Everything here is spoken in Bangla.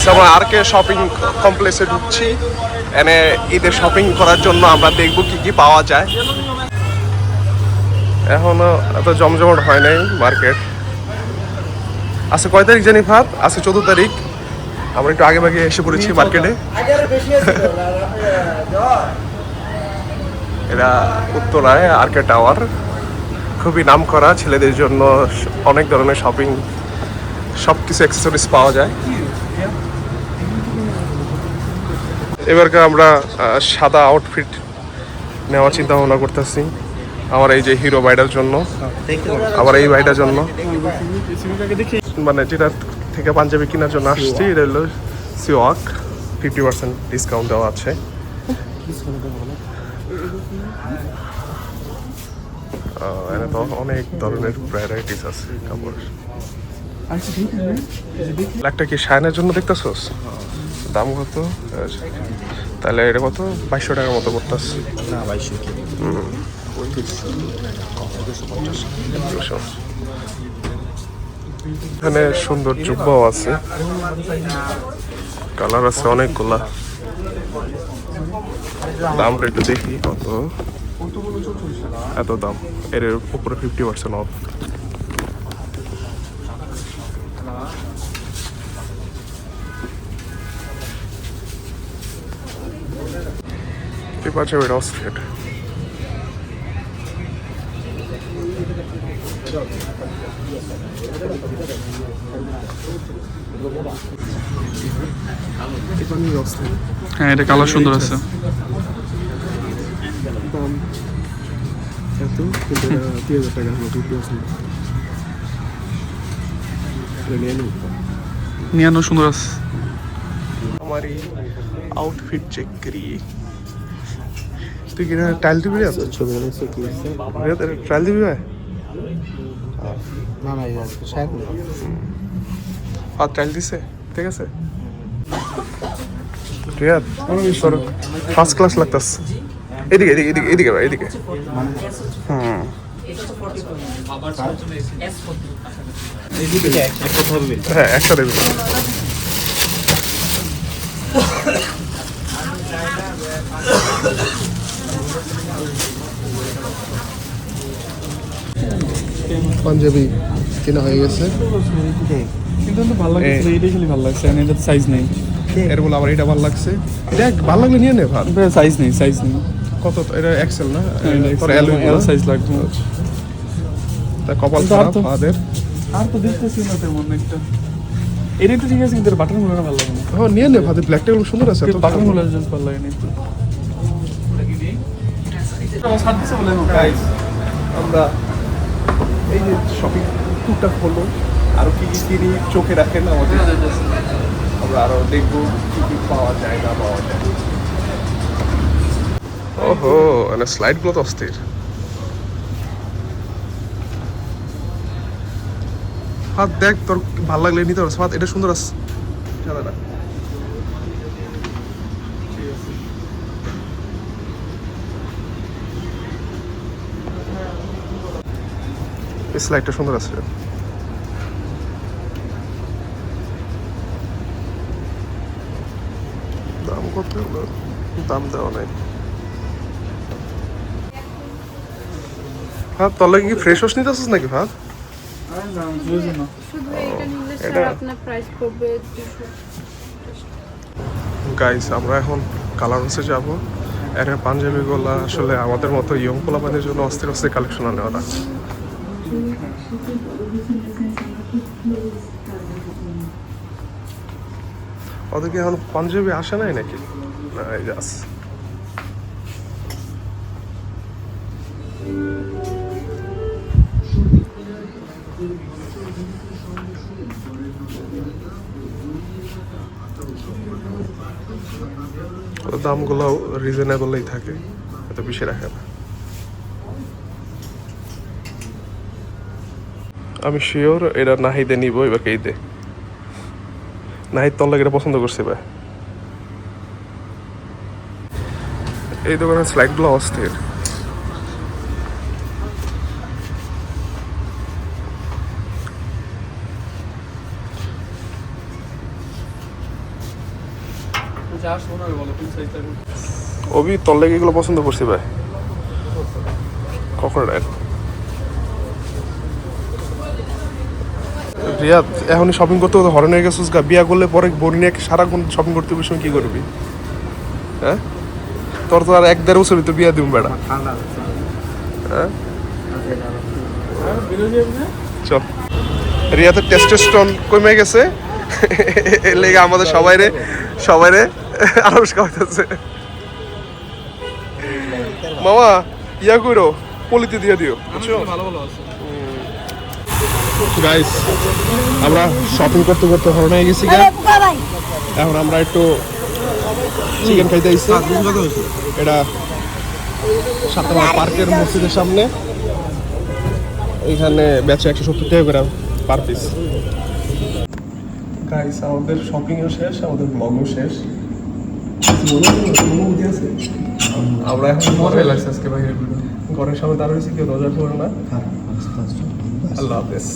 আমরা আর কে শপিং কমপ্লেক্সে ঢুকছি। এনে ঈদের শপিং করার জন্য আমরা দেখব কি কি পাওয়া যায়। এখনো এত জমজমাট হয় নাই মার্কেট। আজকে কয় তারিখ জানি ভাত? আজকে 14 তারিখ। আমরা একটু আগে ভাগে এসে পড়েছি মার্কেটে। এরা উত্তরায় আর কে টাওয়ার, খুবই নাম করা ছেলেদের জন্য অনেক ধরনের শপিং, সব কিছু অ্যাক্সেসরিজ পাওয়া যায়। এবারকে আমরা সাদা আউটফিট নেওয়ার চিন্তা ভাবনা করতেছি। আমার এই যে হিরো ভাইটার জন্য, আবার এই ভাইটার জন্য, মানে যেটা থেকে পাঞ্জাবি কেনার জন্য আসছি। এটা হলো সিওয়াক, 50% ডিসকাউন্ট দেওয়া আছে। এখানে তো অনেক ধরনের ভ্যারাইটিস আছে কাপড়। একটা কি শায়নের জন্য দেখতেছোস? দাম কত? তাহলে এটা কত? 2200 টাকার মতো পড়তেছে। না 2200। এখানে সুন্দর জুব্বাও আছে, কালার আছে অনেকগুলা। দামটা একটু দেখি কত। এত দাম, এর উপরে 50% অফ। পাঞ্জাবির আউটফিট হ্যাঁ, এটা কালার সুন্দর আছে। নিয়ানো সুন্দর আছে। हमारी आउटफिट चेक करिए। তুই কি টাইল দিবি? টাইল দিবি ভাই? না না, আর টাইল দিছে? ঠিক আছে, ঠিক আছে। ফার্স্ট ক্লাস লাগতেছে। এদিকে এদিকে এদিকে এদিকে ভাই, এদিকে। হ্যাঁ, একসাথে দিবি। পাঞ্জাবি কেনা হয়ে গেছে, কিন্তু ভালো লাগছে, এইটাই খালি ভালো লাগছে। এটা সাইজ নেই। এর বলে আবার এটা ভালো লাগছে। এটা ভালো লাগলে নিয়ে নে ভাই। সাইজ নেই, সাইজ নেই। কত এটা? এক্সেল না? তোর এল সাইজ লাগবে। তা কপাল খারাপ আমাদের। আর তো দেখতেছি না তেমন একটা। এটা তো ঠিক আছে, কিন্তু বাটন গুলো ভালো লাগে না। হ্যাঁ, নিয়ে নে ভাই, ব্ল্যাকটা সুন্দর আছে। তো বাটন গুলো জাস্ট ভালো লাগে না। আমরা এই যে শপিং টুকটা হলো, আরো কি কি কিনি চোখে রাখেন আমাদের। আমরা আরো দেখবো কি কি পাওয়া যায় না পাওয়া যায়। ওহো, মানে স্লাইড গুলো তো অস্থির। হাত দেখ, তোর ভালো লাগলে নিতে পারছ। হাত এটা সুন্দর আছে, সাদাটা। এই স্লাইডটা সুন্দর আছে। দাম কত? দাম দেওয়া নাই। হ্যাঁ, তোর লাগে কি ফ্রেশ ওয়াশ নিতে আসছিস নাকি ভাত? গাইস, আমরা এখন কালার হাউসে যাবো। এর পাঞ্জাবিগুলো আসলে আমাদের মতো ইয়ং পোলাপানের জন্য অস্থির অস্থির কালেকশন আনে ওরা। ওদেরকে এখন পাঞ্জাবি আসে নাই নাকি? না, এই যে আছে। দামগুলো রিজনেবলই থাকে, এত বেশি রাখে না। আমি শিওর এটা নাহিদে নিব এবার। ঈদে নাহিদ তোর লাগে এটা পছন্দ করছে ভাই। এই দোকানের স্লাইডগুলো অস্থির। যা শোনার বলো কোন সাইজটা অভি তোর লেগে এগুলো পছন্দ করছি ভাই ক্রোকোডাইল রিয়াদ এখনই শপিং করতে করতে হরণ হয়ে গেছিস গা বিয়া করলে পরে বোন নিয়ে সারাক্ষণ শপিং করতে বসে কি করবি হ্যাঁ তোর তো আর 1-1.5 বছরই তো বিয়া দিব বেড়া হ্যাঁ চল রিয়াদের টেস্টোস্টেরন কমে গেছে এর লেগে আমাদের সবাইরে আরস খাওয়াইতেছে মামা ইয়া করো পলিতে দিয়ে দিও বুঝছো ভালো ভালো আছে গাইস আমরা শপিং করতে করতে হরণ হয়ে গেছি এখন আমরা একটু চিকেন খাইতে আইছি এটা সাতটা পার্কের মসজিদের সামনে এখানে বেচে 170 টাকা করে পার পিস গাইস আমাদের শপিংও শেষ আমাদের ব্লগও শেষ আমরা এখন মজাই লাগছে আজকে বাইরে ঘরের সামনে দাঁড়িয়েছি কেউ রোজা করে না আল্লাহ হাফেজ